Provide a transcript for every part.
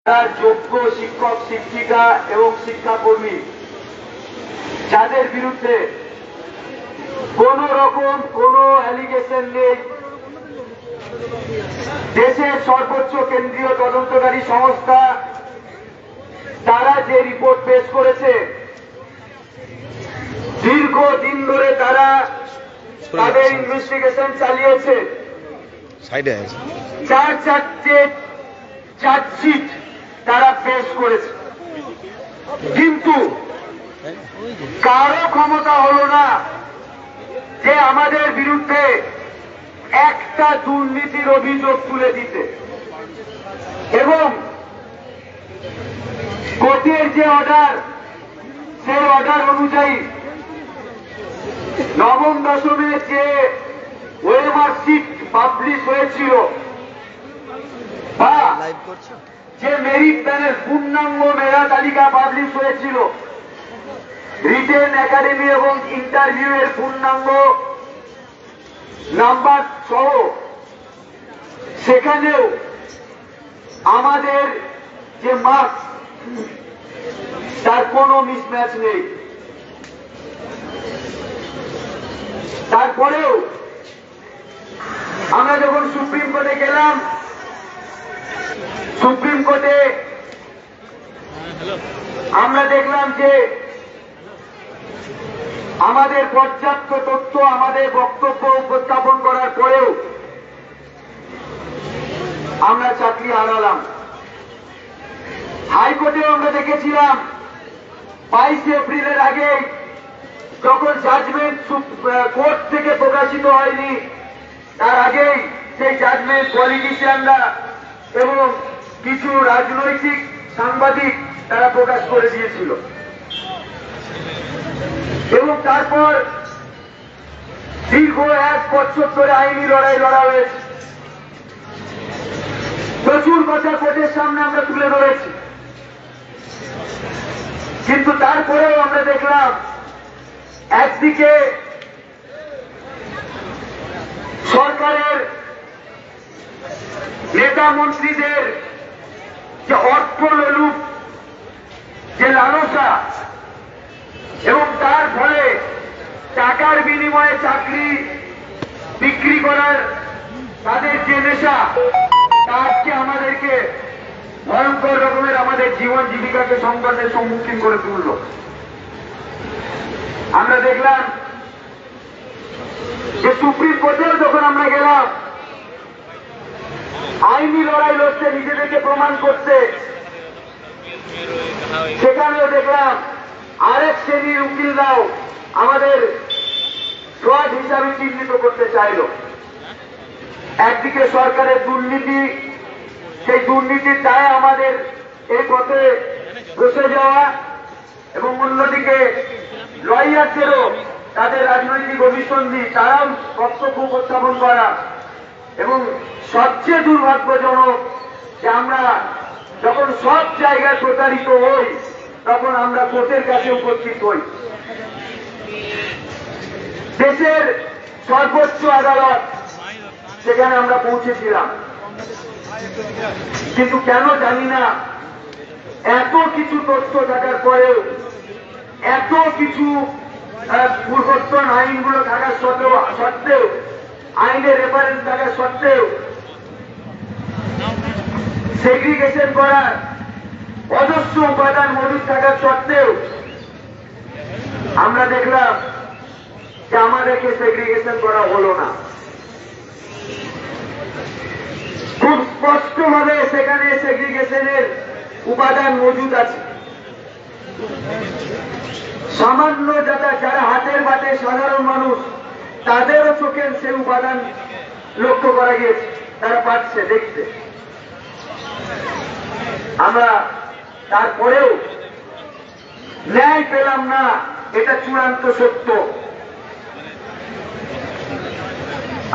তারা যোগ্য শিক্ষক শিক্ষিকা এবং শিক্ষাকর্মী যাদের বিরুদ্ধে কোন রকম কোন অ্যালিগেশন নেই, দেশের সর্বোচ্চ কেন্দ্রীয় তদন্তকারী সংস্থা তারা যে রিপোর্ট পেশ করেছে, দীর্ঘদিন ধরে তারা তাদের ইনভেস্টিগেশন চালিয়েছে। চারটে চার্জশিট তারা পেশ করেছে, কিন্তু কারো ক্ষমতা হলো না যে আমাদের বিরুদ্ধে একটা দুর্নীতির অভিযোগ তুলে দিতে। এবং কোর্টের যে অর্ডার, সেই অর্ডার অনুযায়ী নবম দশমের যে ওয়েমার্কশিট পাবলিশ হয়েছিল বা যে মেরিট প্যানেল পূর্ণাঙ্গ মেধা তালিকা পাবলিশ হয়েছিল, রিটেন একাডেমি এবং ইন্টারভিউ এর পূর্ণাঙ্গ নাম্বার সহ, সেখানেও আমাদের যে মার্কস তার কোনো মিসম্যাচ নেই। তারপরেও আমরা যখন সুপ্রিম কোর্টে গেলাম, সুপ্রিম কোর্টে আমরা দেখলাম যে আমাদের পর্যাপ্ত তথ্য, আমাদের বক্তব্য উপস্থাপন করার পরেও আমরা চাকরি হারালাম। হাইকোর্টেও আমরা দেখেছিলাম 22 এপ্রিলের আগে যখন জাজমেন্ট কোর্ট থেকে প্রকাশিত হয়নি, তার আগেই সেই জাজমেন্ট পলিটিশিয়ানরা এবং কিছু রাজনৈতিক সাংবাদিক তারা প্রকাশ করে দিয়েছিল। এবং তারপর দীর্ঘ 1 বছর ধরে আইনি লড়াই লড়া হয়েছে। প্রচুর কথা কোর্টের সামনে আমরা তুলে ধরেছি, কিন্তু তারপরেও আমরা দেখলাম একদিকে সরকারের নেতা মন্ত্রীদের যে অর্থ লোলুপ, যে লালসা, এবং তার ফলে টাকার বিনিময়ে চাকরি বিক্রি করার তাদের যে নেশা, তা আজকে আমাদেরকে ভয়ঙ্কর রকমের আমাদের জীবন জীবিকাকে সংকটের সম্মুখীন করে তুলল। আমরা দেখলাম যে সুপ্রিম কোর্টেও যখন আমরা গেলাম আইনি লড়াই লড়তে, নিজেদেরকে প্রমাণ করতে, সেখানেও দেখলাম আরেক শ্রেণীর উকিলরাও আমাদের ফ্রড হিসাবে চিহ্নিত করতে চাইল। একদিকে সরকারের দুর্নীতি, সেই দুর্নীতির দায়ে আমাদের এই পথে বসে যাওয়া, এবং অন্যদিকে লয়ারদেরও তাদের রাজনৈতিক অভিসন্ধি, তারাও বক্তব্য উপস্থাপন করা। এবং সবচেয়ে দুর্ভাগ্যজনক যে আমরা যখন সব জায়গায় প্রতারিত হই, তখন আমরা কোর্টের কাছে উপস্থিত হই। দেশের সর্বোচ্চ আদালত, সেখানে আমরা পৌঁছেছিলাম, কিন্তু কেন জানি না এত কিছু তথ্য থাকার পরেও, এত কিছু পূর্বতন আইনগুলো থাকার সত্ত্বেও, আইনের রেফারেন্স থাকার সত্ত্বেও, সেগ্রিগেশন করার অজস্র উপাদান মজুদ থাকার সত্ত্বেও আমরা দেখলাম যে আমাদেরকে সেগ্রিগেশন করা হলো না। খুব স্পষ্টভাবে সেখানে সেগ্রিগেশনের উপাদান মজুদ আছে। সামান্য যারা হাতের বাটে সাধারণ মানুষ, তাদেরও চোখে সেই উপাদান লক্ষ্য করা গিয়েছে, তারা পাচ্ছে দেখতে। আমরা তারপরেও ন্যায় পেলাম না, এটা চূড়ান্ত সত্য।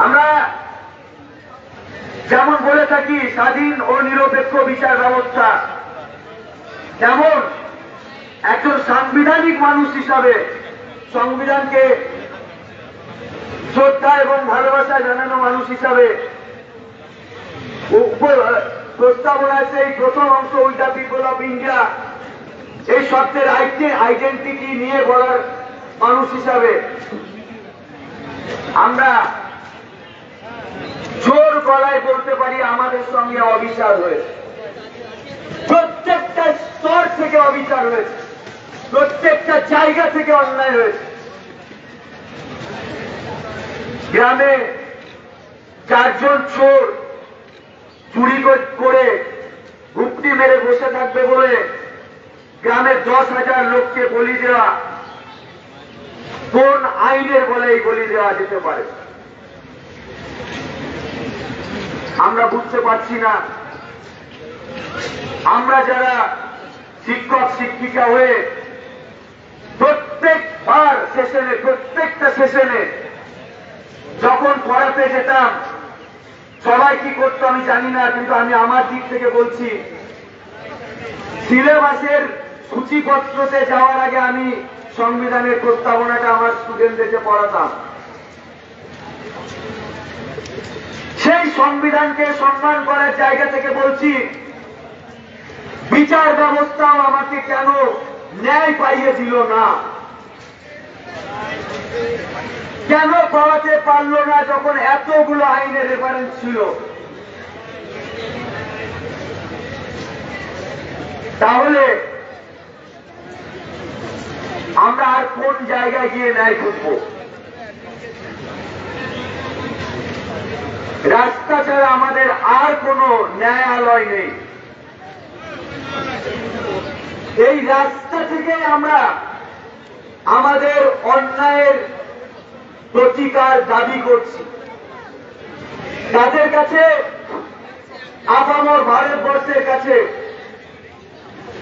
আমরা যেমন বলে থাকি স্বাধীন ও নিরপেক্ষ বিচার ব্যবস্থা, যেমন একজন সাংবিধানিক মানুষ হিসাবে সংবিধানকে শ্রদ্ধা এবং ভালোবাসা জানানো মানুষ হিসাবে প্রস্তাবনায় সেই প্রথম অংশ with the people of India এই শব্দের আইডেন্টিটি নিয়ে বলার মানুষ হিসাবে আমরা জোর গলায় বলতে পারি আমাদের সঙ্গে অবিচার হয়েছে, প্রত্যেকটা স্তর থেকে অবিচার হয়েছে, প্রত্যেকটা জায়গা থেকে অন্যায় হয়েছে। গ্রামে 4 জন চোর চুরি করে গুপ্তি মেরে বসে থাকবে বলে গ্রামের 10,000 লোককে বলি দেওয়া কোন আইনের বলে বলি দেওয়া যেতে পারে? আমরা বুঝতে পারছি না। আমরা যারা শিক্ষক শিক্ষিকা হয়ে প্রত্যেকবার সেশনে, প্রত্যেকটা সেশনে যখন পড়াতে যেতাম, সবাই কি করতো আমি জানি না, কিন্তু আমি আমার দিক থেকে বলছি, সিলেবাসের সূচিপত্রতে যাওয়ার আগে আমি সংবিধানের প্রস্তাবনাটা আমার স্টুডেন্টদেরকে পড়াতাম। সেই সংবিধানকে সম্মান করার জায়গা থেকে বলছি, বিচার ব্যবস্থাও আমাকে কেন ন্যায় পাইয়ে দিল না, কেন পাওয়াতে পারল না যখন এতগুলো আইনের রেফারেন্স ছিল? তাহলে আমরা আর কোন জায়গায় গিয়ে ন্যায় খুঁজব? রাস্তা ছাড়া আমাদের আর কোন ন্যায়ালয় নেই। এই রাস্তা থেকে আমরা আমাদের অন্যায়ের প্রতিকার দাবি করছি। তাদের কাছে, আপামর ভারতবর্ষের কাছে,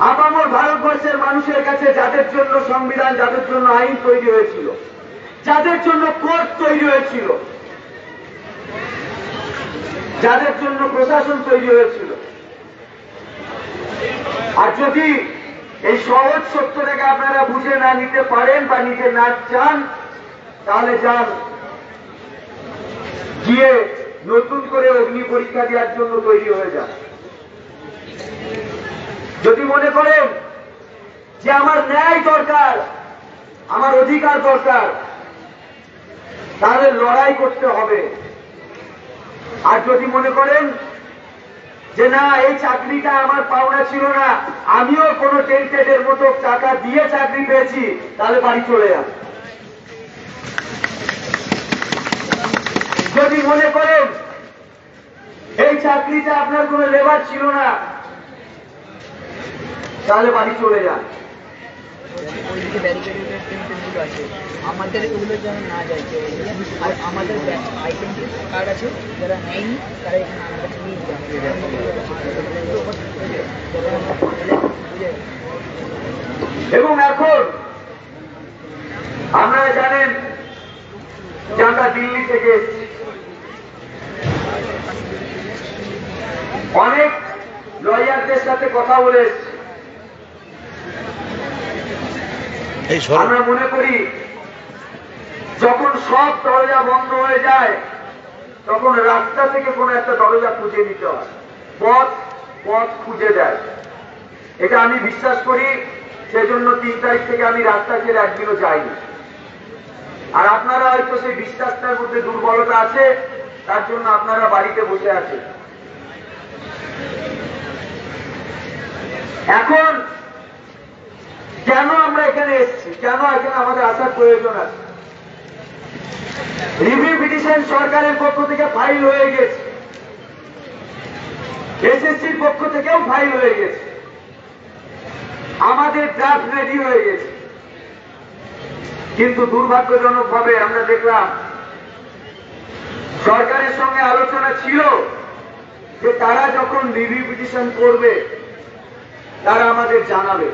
আপামর ভারতবর্ষের মানুষের কাছে, যাদের জন্য সংবিধান, যাদের জন্য আইন তৈরি হয়েছিল, যাদের জন্য কোর্ট তৈরি হয়েছিল, যাদের জন্য প্রশাসন তৈরি হয়েছিল, আর যদি এই সহজ সত্যটাকে আপনারা বুঝে না নিতে পারেন বা নিতে না চান, তাহলে যান গিয়ে নতুন করে অগ্নি পরীক্ষা দেওয়ার জন্য তৈরি হয়ে যান। যদি মনে করেন যে আমার ন্যায় দরকার, আমার অধিকার দরকার, তাহলে লড়াই করতে হবে। আর যদি মনে করেন যে না, এই চাকরিটা আমার পাওনা ছিল না, আমিও কোনো টেন্টেডের মতো টাকা দিয়ে চাকরি পেয়েছি, তাহলে বাড়ি চলে যান। যদি মনে করেন এই চাকরিটা আপনার কোনো লেবার ছিল না, তাহলে বাড়ি চলে যান। আমাদের এগুলো যেন না যায়, আর আমাদের আইডেন্টি কার্ড আছে, যারা নেয়নি তারা এখানে আমার কাছে নিয়ে যাবে। এবং এখন আপনারা জানেন যে আমরা দিল্লি থেকে অনেক লয়ারদের সাথে কথা বলে এসেছি। আমরা মনে করি যখন সব দরজা বন্ধ হয়ে যায়, তখন রাস্তা থেকে কোনো একটা দরজা খুঁজে নিতে হয়, পথ খুঁজে দেয়। এটা আমি বিশ্বাস করি, সেজন্য 3 তারিখ থেকে আমি রাস্তা ছেড়ে একদিনও যাইনি। আর আপনারা হয়তো সেই বিশ্বাসটার মধ্যে দুর্বলতা আছে, তার জন্য আপনারা বাড়িতে বসে আছেন। এখন কেন আমরা এখানে এসেছি, কেন এখানে আমাদের আসার প্রয়োজন আছে? রিভিউ পিটিশন সরকারের পক্ষ থেকে ফাইল হয়ে গেছে, এসএসসির পক্ষ থেকেও ফাইল হয়ে গেছে, আমাদের ড্রাফট রেডি হয়ে গেছে। কিন্তু দুর্ভাগ্যজনক ভাবে আমরা দেখলাম সরকারের সঙ্গে আলোচনা ছিল যে তারা যখন রিভিউ পিটিশন করবে তারা আমাদের জানাবে।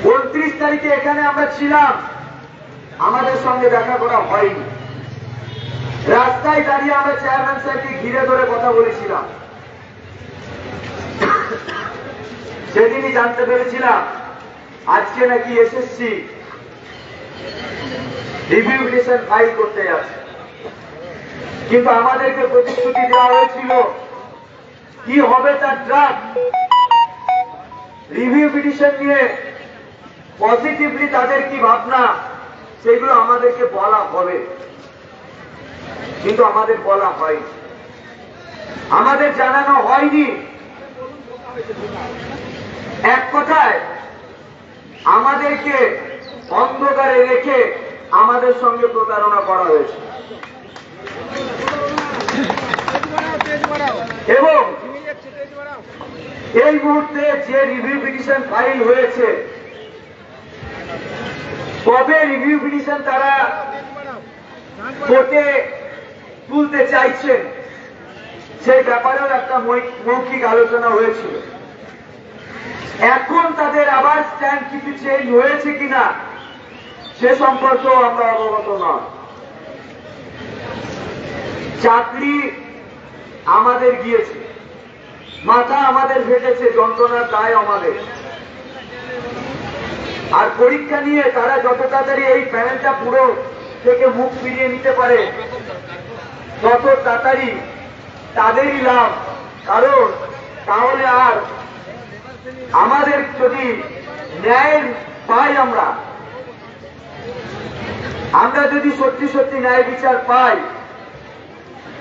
29 তারিখে এখানে আমরা ছিলাম, আমাদের সঙ্গে দেখা করা হয়নি। রাস্তায় দাঁড়িয়ে আমরা চেয়ারম্যান সাহেবকে ঘিরে ধরে কথা বলেছিলাম। সেদিনই জানতে পেরেছিলাম আজকে নাকি এসএসসি রিভিউ পিটিশন ফাইল করতে যাচ্ছে। কিন্তু আমাদেরকে প্রতিশ্রুতি দেওয়া হয়েছিল কি হবে তার ড্রাফট রিভিউ পিটিশন নিয়ে পজিটিভলি তাদের কি ভাবনা সেগুলো আমাদেরকে বলা হবে, কিন্তু আমাদের বলা হয়, আমাদের জানানো হয়নি। এক কথায় আমাদেরকে অন্ধকারে রেখে আমাদের সঙ্গে প্রতারণা করা হয়েছে এবং এই মুহূর্তে যে রিভিউ পিটিশন ফাইল হয়েছে, কবে রিভিউ পিটিশন তারা কোর্টে তুলতে চাইছেন সেই ব্যাপারেও একটা মৌখিক আলোচনা হয়েছিল। এখন তাদের আবার স্ট্যান্ড কিছু চেঞ্জ হয়েছে কিনা সে সম্পর্কেও আমরা অবগত নয়। চাকরি আমাদের গিয়েছে, মাথা আমাদের ফেটেছে, যন্ত্রণার দায় আমাদের। আর পরীক্ষা নিয়ে তারা যত তাড়াতাড়ি এই প্যানেলটা পুরো থেকে মুখ ফিরিয়ে নিতে পারে তত তাড়াতাড়ি তাদেরই লাভ, কারণ তাহলে আর আমাদের যদি ন্যায় পাই, আমরা যদি সত্যি সত্যি ন্যায় বিচার পাই,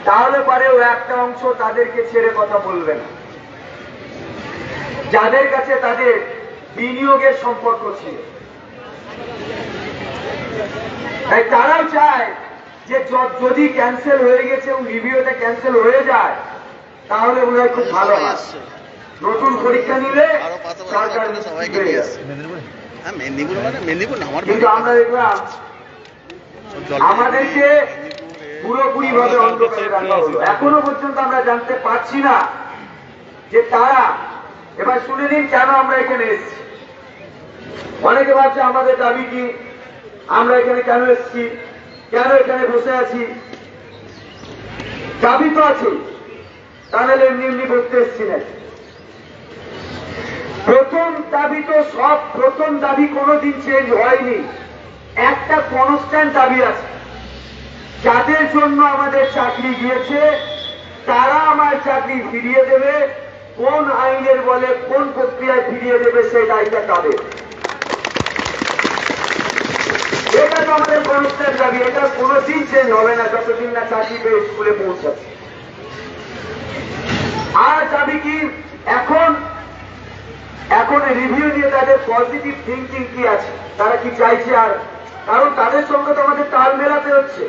তাহলে পারেও একটা অংশ তাদেরকে ছেড়ে কথা বলবে না, যাদের কাছে তাদের বিনিয়োগের সম্পর্ক ছিল। তাই তারাও চায় যে যদি ক্যান্সেল হয়ে গেছে এবং রিভিউটা ক্যান্সেল হয়ে যায় তাহলে মনে হয় খুব ভালো হয়। নতুন পরীক্ষা নিলে সরকার কিন্তু আমরা দেখলাম আমাদেরকে পুরোপুরি ভাবে অন্ধকারে রাখা হলো। এখনো পর্যন্ত আমরা জানতে পারছি না যে তারা, এবার শুনে নিন কেন আমরা এখানে এসেছি। অনেকে ভাবছে আমাদের দাবি কি, আমরা এখানে কেন এসেছি, কেন এখানে বসে আছি। দাবি তো আছে, তাহলে এমনি এমনি বলতে এসছি না। প্রথম দাবি তো সব, প্রথম দাবি কোনোদিন চেঞ্জ হয়নি, একটা কনস্ট্যান্ট দাবি আছে। যাদের জন্য আমাদের চাকরি গিয়েছে তারা আমার চাকরি ফিরিয়ে দেবে, কোন আইনের বলে কোন প্রক্রিয়ায় ফিরিয়ে দেবে সেই দায়িত্ব তাদের। এটা তো আমাদের কনস্ট্যান্ট দাবি, এটা কোনোদিন চেঞ্জ হবে না যতদিন না চাকরি পেয়ে স্কুলে পৌঁছাচ্ছে। আর দাবি কি, এখন রিভিউ নিয়ে তাদের পজিটিভ থিঙ্কিং কি আছে, তারা কি চাইছে, আর কারণ তাদের সঙ্গে তো আমাদের তাল মেলাতে হচ্ছে।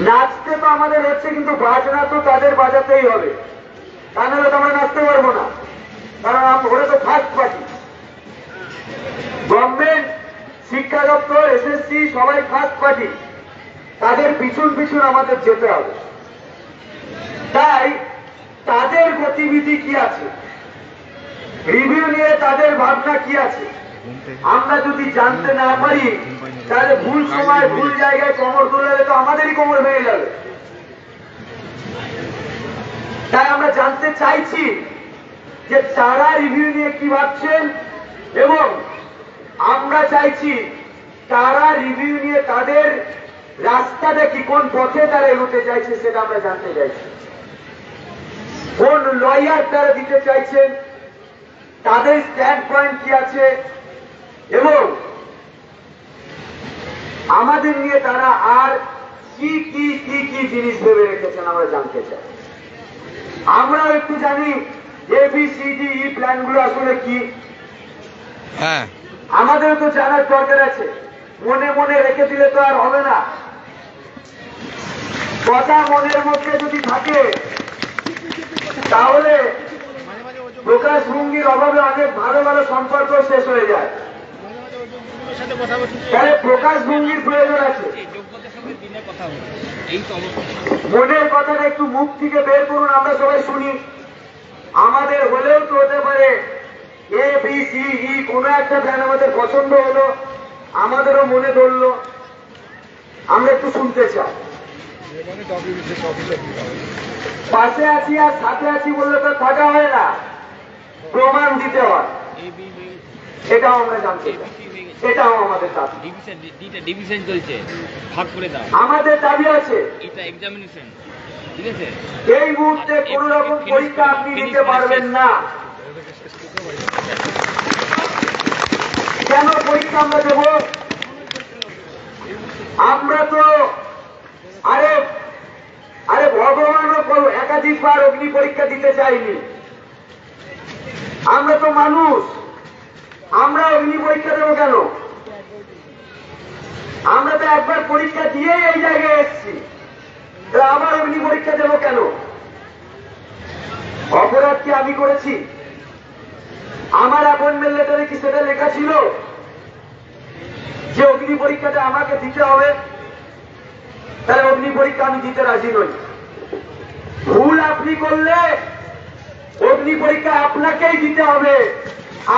নাচতে তো আমাদের হচ্ছে, কিন্তু বাজনা তো তাদের বাজাতেই হবে, তা নাহলে তো আমরা নাচতে পারবো না, কারণ ওরা তো ফার্স্ট পার্টি। গভর্নমেন্ট, শিক্ষা দপ্তর, এসএসসি সবাই ফার্স্ট পার্টি, তাদের পিছন পিছন আমাদের যেতে হবে। তাই তাদের গতিবিধি কি আছে, রিভিউ নিয়ে তাদের ভাবনা কি আছে, আমরা যদি জানতে না পারি তাহলে ভুল সময় ভুল জায়গায় কোমর তোলালে তো আমাদেরই কোমর ভেঙে যাবে। তাই আমরা জানতে চাইছি যে তারা রিভিউ নিয়ে কি ভাবছেন, এবং আমরা চাইছি তারা রিভিউ নিয়ে তাদের রাস্তাটা কি, কোন পথে তারা এগোতে চাইছে সেটা আমরা জানতে চাইছি। কোন লয়ার তারা দিতে চাইছেন, তাদের স্ট্যান্ড পয়েন্ট কি আছে, এবং আমাদের নিয়ে তারা আর কি কি কি কি জিনিস ভেবে রেখেছেন আমরা জানতে চাই। আমরাও একটু জানি ABCDE প্ল্যানগুলো আসলে কি, আমাদেরও তো জানার দরকার আছে। মনে মনে রেখে দিলে তো আর হবে না, কথা মনের মধ্যে যদি থাকে তাহলে প্রকাশভঙ্গির অভাবে অনেক ভালো ভালো সম্পর্ক শেষ হয়ে যায়। তাহলে প্রকাশভঙ্গির প্রয়োজন আছে। মনের কথাটা একটু মুখ থেকে বের করুন, আমরা সবাই শুনি। আমাদের হলেও তো হতে পারে ABCE কোন একটা প্ল্যান আমাদের পছন্দ হলো, আমাদেরও মনে ধরলো, আমরা একটু শুনতে চাই। পাশে আছি আর সাথে আছি বললে তো থাকা হয় না, প্রমাণ দিতে হয়। এটাও আমরা জানতে চাই, এটাও আমাদের দাবি। ডিভিশন চলছে, ভাগ করে দাও। আমাদের দাবি আছে, এটা এক্সামিনেশন ঠিক আছে? এই মুহূর্তে কোন রকম পরীক্ষা আপনি নিতে পারবেন না। কেন পরীক্ষা আমরা দেব? আমরা তো আরে আরে ভগবানও একাধিকবার অগ্নি পরীক্ষা দিতে চাইনি। আমরা তো মানুষ, আমরা অগ্নি পরীক্ষা দেবো কেন? আমরা তো একবার পরীক্ষা দিয়ে এই জায়গায় এসেছি, আবার অগ্নি পরীক্ষা দেবো কেন? অপরাধ কি আমি করেছি? আমার অ্যাপয়েন্টমেন্ট লেটারে কি সেটা লেখা ছিল যে অগ্নি পরীক্ষাটা আমাকে দিতে হবে? তাহলে অগ্নি পরীক্ষা আমি দিতে রাজি নই। ভুল আপনি করলে অগ্নি পরীক্ষা আপনাকেই দিতে হবে।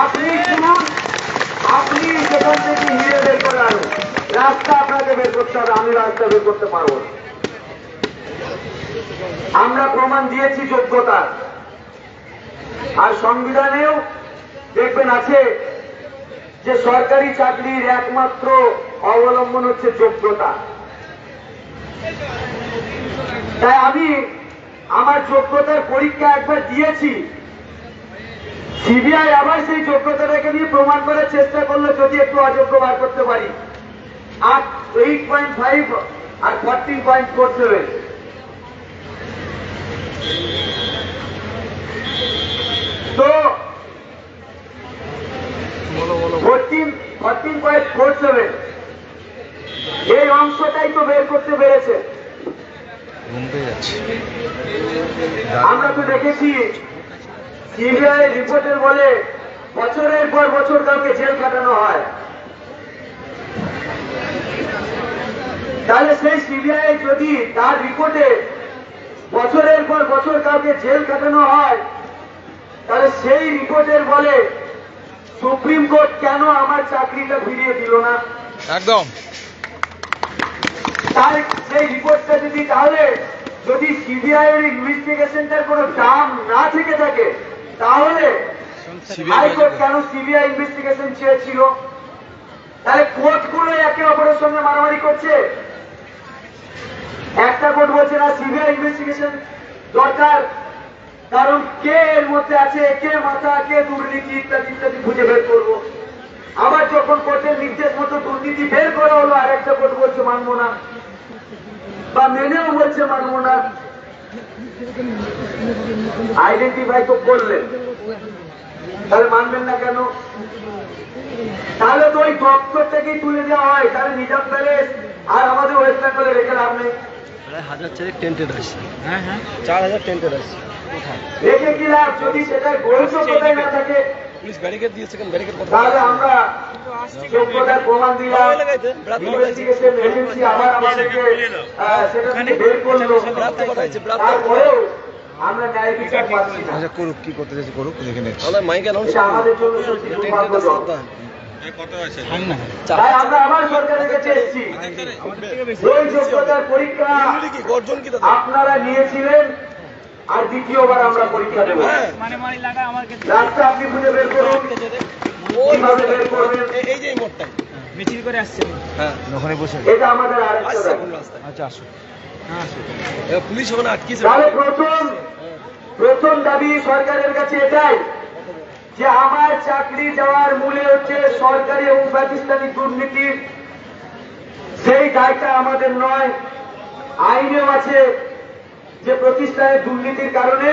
আপনি শুনুন, আপনি সেখান থেকে হিরে বের করে আনুন। রাস্তা আপনাকে বের করতে হবে, আমি রাস্তা বের করতে পারবো না। আমরা প্রমাণ দিয়েছি যোগ্যতার, আর সংবিধানেও দেখবেন আছে যে সরকারি চাকরির একমাত্র অবলম্বন হচ্ছে যোগ্যতা। তাই আমি আমার যোগ্যতার পরীক্ষা একবার দিয়েছি, সিবিআই আবার সেই যোগ্যতাটাকে নিয়ে প্রমাণ করার চেষ্টা করলো যদি একটু অযোগ্য বার করতে পারি। আর 8.5 আর 14.47 তো 14.47 এই অংশটাই তো বের করতে পেরেছে। আমরা তো দেখেছি সিবিআই রিপোর্টের বলে বছরের পর বছর কাউকে জেল কাটানো হয়। তাহলে সেই সিবিআই যদি তার রিপোর্টে বছরের পর বছর কাউকে জেল কাটানো হয়, তাহলে সেই রিপোর্টের বলে সুপ্রিম কোর্ট কেন আমার চাকরিটা ফিরিয়ে দিল না? একদম তার সেই রিপোর্টটা যদি, তাহলে যদি সিবিআই এর ইনভেস্টিগেশনটার কোনো দাম না থেকে থাকে, তাহলে হাইকোর্ট কেন সিবিআই ইনভেস্টিগেশন চেয়েছিল? তাহলে কোর্টগুলো একে অপরের সঙ্গে মারামারি করছে। একটা কোর্ট বলছে না সিবিআই ইনভেস্টিগেশন দরকার, কারণ কে এর মধ্যে আছে, কে মাথা, কে দুর্নীতি ইত্যাদি ইত্যাদি খুঁজে বের করবো। আবার যখন কোর্টের নির্দেশ মতো দুর্নীতি বের করা হলো, আর একটা কোর্ট বলছে মানবো না, বা মেনেও বলছে মানবো না। আইডেন্টিফাই তো করলেন, তাহলে মানবেন না কেন? তাহলে তো ওই দপ্তর থেকেই তুলে দেওয়া হয়, তাহলে নিজাম প্যালেস আর আমাদের ওয়েস্ট বেঙ্গলে রেখে লাভ নেই। 1,000 টেন্টেড আসছে। হ্যাঁ 4,000 টেন্টেড আসছে। রেখে কি লাভ যদি সেটা গোলযোগ্যতাই না থাকে? পুলিশ ব্যারিকেড দিয়েছে, কেন ব্যারিকেড কথা? তাহলে আমরা যোগ্যতার প্রমাণ দিলাম, ইনভেস্টিগেশন এজেন্সি আবার আমাদেরকে সেটা থেকে বের করলো, তারপরেও আমরা ন্যায় বিচার পাচ্ছি না। আচ্ছা করুক, কি করতে চাইছে করুক, দেখে নেন। আমরা মাইক অ্যানাউন্স এটা আমাদের জন্য সত্যি দুর্ভাগ্যজনক। তাই আমরা আবার সরকারের কাছে এসেছি, ওই যোগ্যতার পরীক্ষা আপনারা নিয়েছিলেন, আর দ্বিতীয়বার আমরা পরীক্ষা দেব। রাস্তা আপনি খুঁজে বের করুন, কিভাবে বের করবেন। এই যে এই মোড়টাই মিছিল করে আসছে। হ্যাঁ ওখানে বসে এটা আমাদের আরেকটা দাবি। আচ্ছা আসুন। পুলিশ ওখানে আটকেছে। তাহলে প্রথম দাবি সরকারের কাছে এটাই যে আমার চাকরি যাওয়ার মূলে হচ্ছে সরকারি এবং প্রাতিষ্ঠানিক দুর্নীতি। সেই দায়টা আমাদের নয়, আইনেও আছে যে প্রতিষ্ঠানের দুর্নীতির কারণে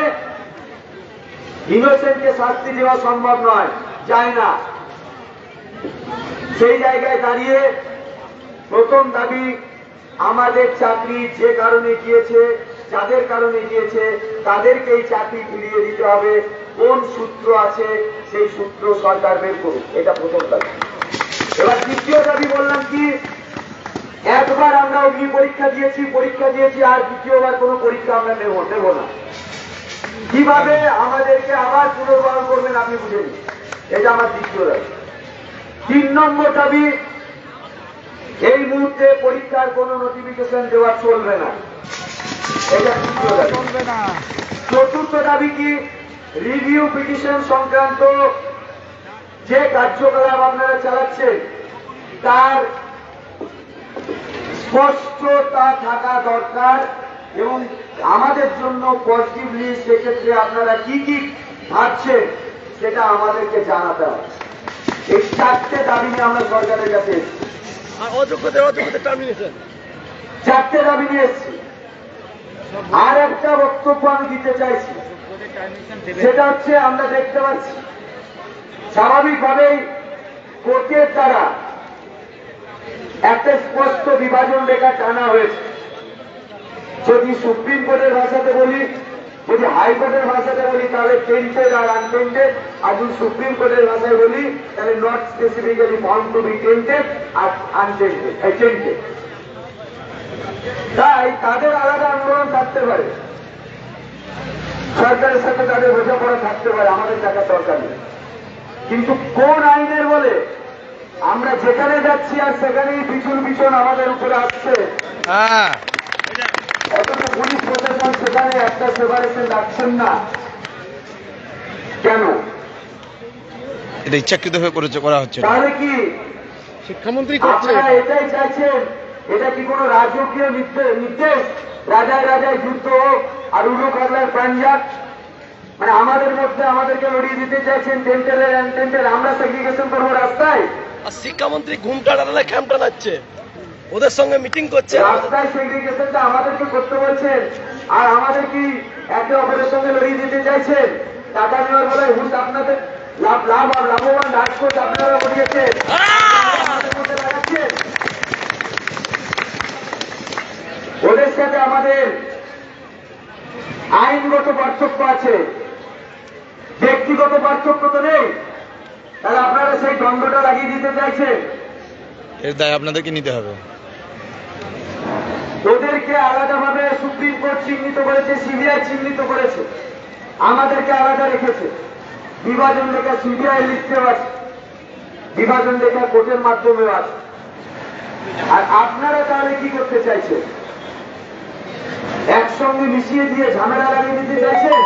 ইনোসেন্টকে শাস্তি দেওয়া সম্ভব নয়, যায় না। সেই জায়গায় দাঁড়িয়ে প্রথম দাবি, আমাদের চাকরি যে কারণে গিয়েছে, যাদের কারণে গিয়েছে, তাদেরকেই চাকরি ফিরিয়ে দিতে হবে। কোন সূত্র আছে সেই সূত্র সরকার বের করুক, এটা প্রথম দাবি। এবার দ্বিতীয় দাবি বললাম কি, একবার আমরা অগ্নি পরীক্ষা দিয়েছি, আর দ্বিতীয়বার কোনো পরীক্ষা আমরা নেব না। কিভাবে আমাদেরকে আবার পুনর্বহাল করবেন আপনি বুঝে নিন, এটা আমার দ্বিতীয় দাবি। 3 নম্বর দাবি, এই মুহূর্তে পরীক্ষার কোনো নোটিফিকেশন দেওয়া চলবে না, এটা তৃতীয় দাবি। চতুর্থ দাবি কি, রিভিউ পিটিশন সংক্রান্ত যে কার্যকলাপ আপনারা চালাচ্ছেন তার স্পষ্টতা থাকা দরকার, এবং আমাদের জন্য পজিটিভলি সেক্ষেত্রে আপনারা কি কি ভাবছেন সেটা আমাদেরকে জানাতে হবে। এই 4টে দাবি নিয়ে আমরা সরকারের কাছে এসেছি, চারটে দাবি নিয়ে এসেছি। আর একটা বক্তব্য আমি দিতে চাইছি, সেটা হচ্ছে আমরা দেখতে পাচ্ছি স্বাভাবিকভাবেই কোর্টের দ্বারা একটা স্পষ্ট বিভাজন রেখা টানা হয়েছে। যদি সুপ্রিম কোর্টের ভাষাতে বলি, যদি হাইকোর্টের ভাষাতে বলি তাহলে টেন্টেড আর আনটেন্টেড, আর যদি সুপ্রিম কোর্টের ভাষায় বলি তাহলে not specifically found to be tainted আর আনটেন্টেড টেন্টেড। তাই তাদের আলাদা আন্দোলন থাকতে পারে, সরকারের সাথে তাদের বোঝাপড়া থাকতে পারে, আমাদের টাকার দরকার নেই। কিন্তু কোন আইনের বলে আমরা যেখানে যাচ্ছি আর সেখানেই পিছন পিছন আমাদের উপরে আসছে, অথচ পুলিশ প্রশাসন সেখানে একটা সেপারেশন রাখছেন না কেন? এটা ইচ্ছাকৃত ভাবে করা হচ্ছে। তাহলে কি শিক্ষামন্ত্রী আপনারা এটাই চাইছেন? এটা কি কোন রাজকীয় নির্দেশ, রাজায় রাজায় যুদ্ধ হোক আর উলু খাগলার পাঞ্জাব? মানে আমাদের মধ্যে আমাদেরকে লড়িয়ে দিতে চাইছেন টেন্টের অ্যান্টেন্টের, আমরা সেগ্রিগেশন করবো রাস্তায়? আর শিক্ষামন্ত্রী ঘুমটা টানালে খ্যাম টানাচ্ছে, ওদের সঙ্গে মিটিং করছে। রাস্তায় সেগ্রিগেশনটা আমাদেরকে করতে বলছেন, আর আমাদের কি একে অপরের সঙ্গে লড়িয়ে দিতে চাইছেন? টাকা নেওয়ার বলে হুট আপনাদের লাভবান রাজকোষ আপনারা করিয়েছেন, আমাদের মধ্যে লাগাচ্ছেন। ওদের সাথে আমাদের আইনগত পার্থক্য আছে, ব্যক্তিগত পার্থক্য তো নেই। তাহলে আপনারা সেই দ্বন্দ্বটা লাগিয়ে দিতে চাইছেন। এর দায় আপনাদেরকে নিতে হবে। ওদেরকে আলাদাভাবে সুপ্রিম কোর্ট চিহ্নিত করেছে, সিবিআই চিহ্নিত করেছে, আমাদেরকে আলাদা রেখেছে। বিভাজন রেখা সিবিআই লিস্টেও আছে, বিভাজন রেখা কোর্টের মাধ্যমেও আছে। আর আপনারা তাহলে কি করতে চাইছেন? একসঙ্গে মিশিয়ে দিয়ে ঝামেলা লাগিয়ে দিতে চাইছেন।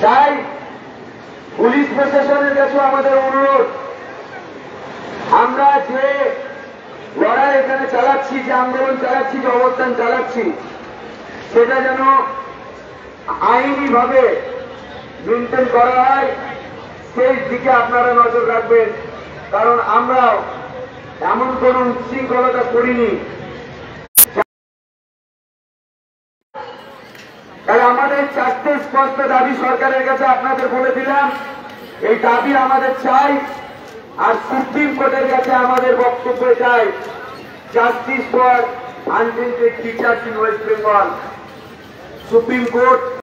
তাই পুলিশ প্রশাসনের কাছে আমাদের অনুরোধ, আমরা যে লড়াই এখানে চালাচ্ছি, যে আন্দোলন চালাচ্ছি, যে অবস্থান চালাচ্ছি, সেটা যেন আইনি ভাবে মেনটেন করা হয়, সেই দিকে আপনারা নজর রাখবেন। কারণ আমরাও এমন কোন উচ্ছৃঙ্খলতা করিনি। তাই আমাদের 4টে স্পষ্ট দাবি সরকারের কাছে আপনাদের বলে দিলাম। এই দাবি আমাদের চাই, আর সুপ্রিম কোর্টের কাছে আমাদের বক্তব্য চাই, justice for untainted teachers in West Bengal. Supreme court